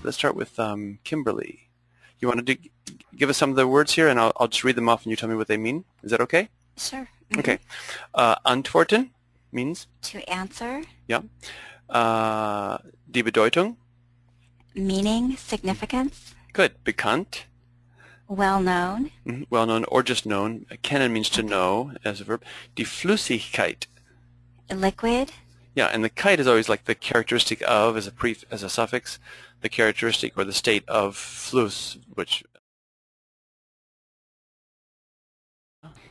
let's start with Kimberly. You want to give us some of the words here, and I'll just read them off, and you tell me what they mean. Is that okay? Sure. Mm-hmm. Okay. Antworten means? To answer. Yeah. Die Bedeutung? Meaning, significance. Good. Bekannt? Well known. Mm-hmm. Well known or just known. Kennen means to know as a verb. Die Flüssigkeit? Liquid. Yeah, and the kite is always like the characteristic of as a suffix, the characteristic or the state of Fluss, which.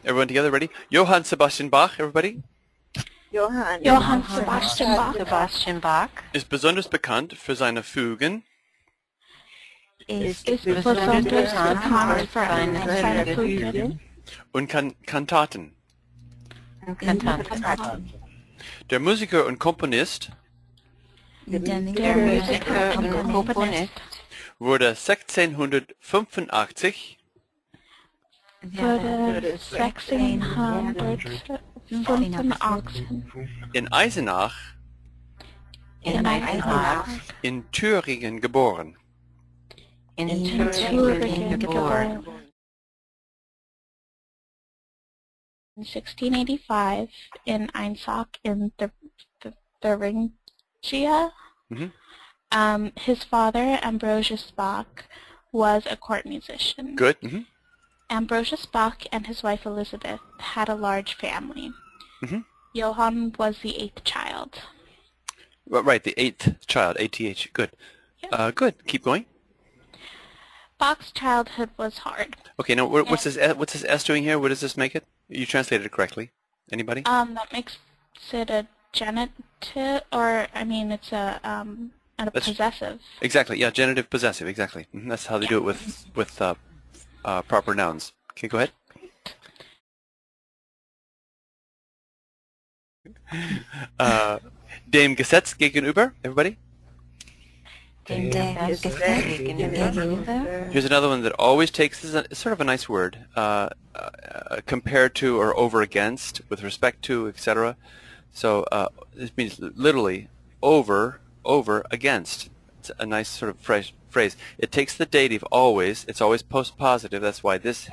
Everyone together, ready? Johann Sebastian Bach, everybody? Johann Sebastian Bach Ist besonders bekannt für seine Fugen. ist besonders bekannt für seine Fugen Und Kantaten. und Kantaten. Der Musiker und Komponist Der Musiker und Komponist wurde 1685 wurde 1685 in Eisenach in Thüringen geboren. in Thüringen geboren. In 1685 in Einsach in Thuringia. Mm-hmm. His father, Ambrosius Bach, was a court musician. Good. Mm-hmm. Ambrosius Bach and his wife Elizabeth had a large family. Mm-hmm. Johann was the 8th child. Right, the 8th child, ATH. Good. Yep. Good. Keep going. Bach's childhood was hard. Okay, now what's this S doing here? What does this make it? You translated it correctly. Anybody? That makes it a genitive, or I mean, it's a possessive. Exactly. Yeah, genitive possessive. Exactly. Mm-hmm. That's how they do it with proper nouns. Okay, go ahead. Dem Gesetz gegenüber, everybody. Gegenüber. Here's another one that always takes, this is it's sort of a nice word, compared to or over against, with respect to, etc. So this means literally over against. It's a nice sort of phrase. It takes the dative always. It's always post-positive. That's why this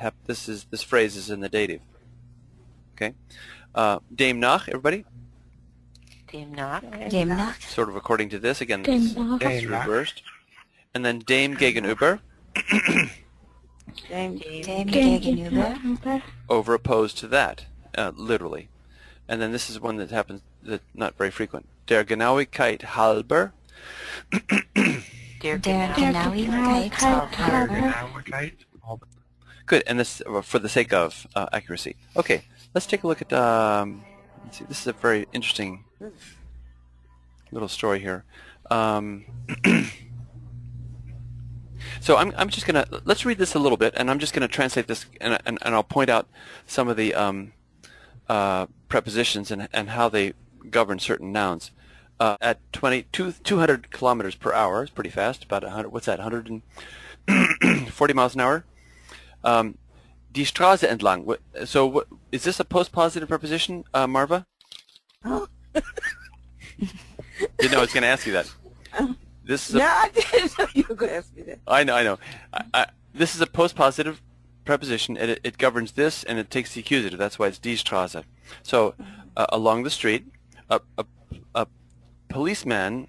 phrase is in the dative. Okay. Demnach, everybody. Demnach. Sort of according to this again. It's reversed. And then dem gegenüber. Dem gegenüber. Over opposed to that, literally. And then this is one that happens that not very frequent. Der Genauigkeit halber. Der Genauigkeit halber. Good, and this for the sake of accuracy. Okay, let's take a look at. Let's see, this is a very interesting little story here. So I'm just gonna let's read this a little bit, and I'm just gonna translate this, and I'll point out some of the prepositions and how they govern certain nouns. At 200 kilometers per hour, it's pretty fast. About 100. What's that? 140 miles an hour. Die Straße entlang. So, what, is this a post-positive preposition, Marva? Oh. Didn't know I was going to ask you that. This is No, I didn't know you were going to ask me that. I know. This is a post-positive preposition. It governs this, and it takes the accusative. That's why it's die Straße. So, along the street, a policeman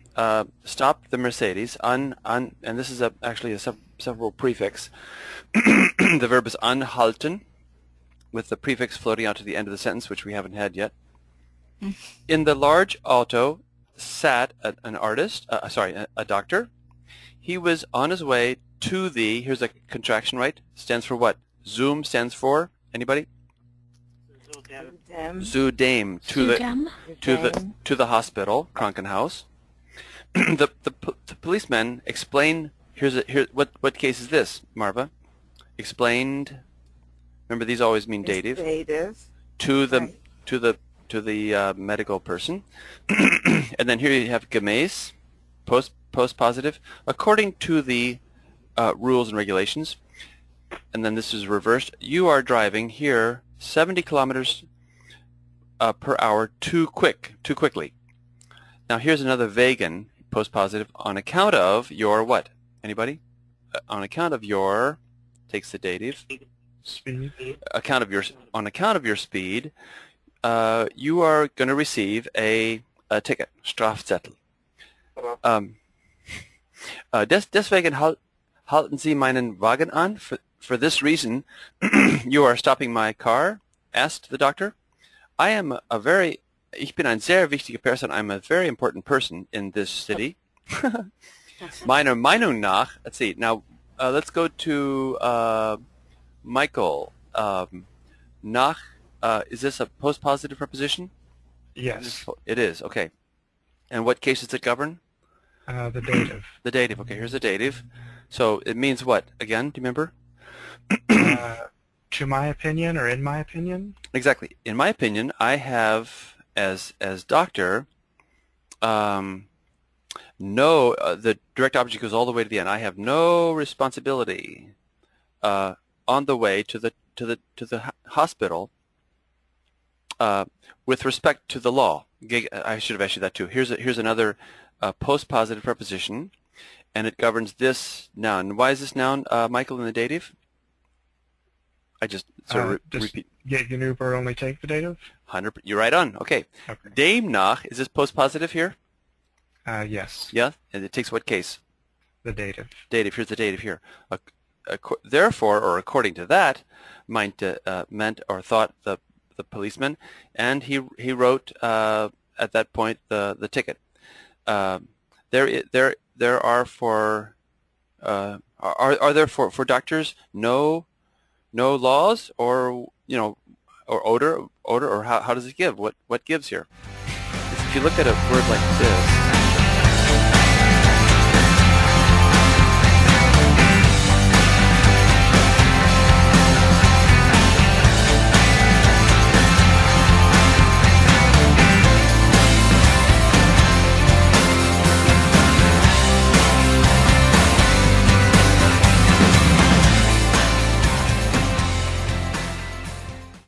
stopped the Mercedes and this is actually a several prefix. The verb is anhalten, with the prefix floating out to the end of the sentence, which we haven't had yet. In the large auto sat a doctor. He was on his way to the, here's a contraction, right? Stands for what? Zoom stands for, anybody? Zudem. To the hospital, Krankenhaus. The policeman explained. What case is this, Marva? Explained. Remember, these always mean dative. To the medical person. And then here you have gemäß, post positive, according to the rules and regulations. And then this is reversed. You are driving here 70 kilometers per hour too quickly. Now here's another wegen, post positive, on account of your what? Anybody? On account of your, takes the dative. Speed. On account of your speed, you are going to receive a ticket, Strafzettel. Deswegen halten Sie meinen Wagen an. For this reason, you are stopping my car, asked the doctor. Ich bin ein sehr wichtiger Person. I'm a very important person in this city. Meiner Meinung nach, let's see. Now, let's go to Michael. Nach, is this a post-positive preposition? Yes. It is, okay. And what case does it govern? The dative. The dative, okay, here's the dative. So it means what, again, do you remember? To my opinion, or in my opinion? Exactly. In my opinion, I have, as doctor, no, the direct object goes all the way to the end. I have no responsibility on the way to the hospital with respect to the law. I should have asked you that too. Here's another post-positive preposition, and it governs this noun. Why is this noun, Michael, in the dative? I just sort of repeat. Gegenüber only take the dative? 100%. You're right on. Okay. Demnach, is this post-positive here? Yes. Yeah? And it takes what case? The dative. Dative. Here's the dative here. Therefore, or according to that, meant or thought the policeman, and he wrote at that point the ticket. There are for doctors no laws, or or order, or how does it give? What gives here? If you look at a word like this.